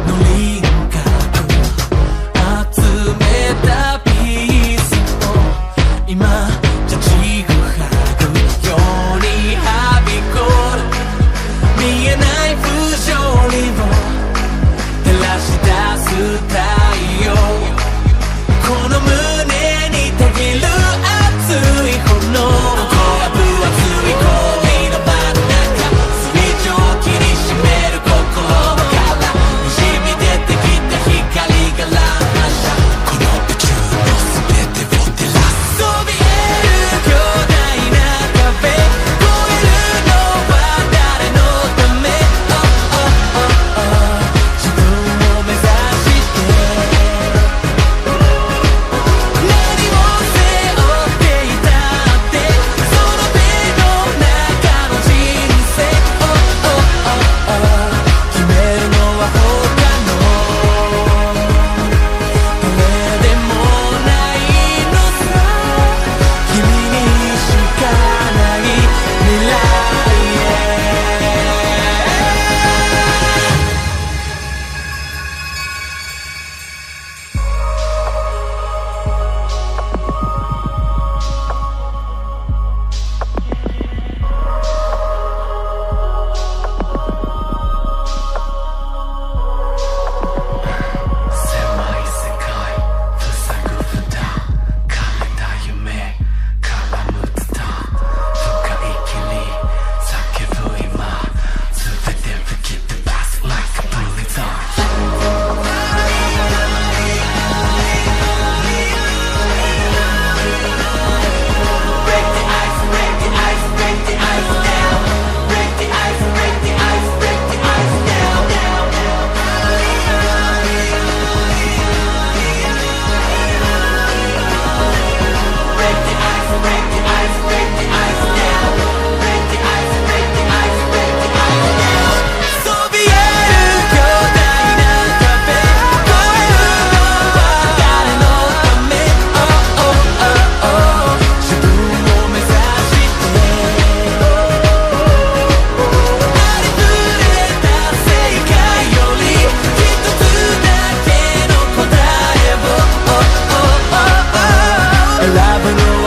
の輪郭集めたピースを今じゃちぐはぐようにはびこる見えない不条理を照らし出す太陽この胸にたぎる熱い炎こわぶ熱い氷の真ん中水蒸気にしめる心からにじみ出てきた光が乱射この宇宙の全てを照らすそびえる巨大な壁越えるのは誰のため、自分を目指して何を背負っていたってその手の中の人生決めるのは他の誰でもないのさ君にしかない未来へ狭い世界塞ぐ負担枯れた夢絡むツタ深い霧叫ぶ今全て吹き飛ばす like a bullet Break the ice, break the ice, break the ice down Break the ice, break the ice, break the ice down Break the ice, break the ice, break the ice down Break the ice, break the ice, break the ice down そびえる巨大な壁越えるのは誰のため自分を目指してありふれた世界より一つだけの答えを選ぶの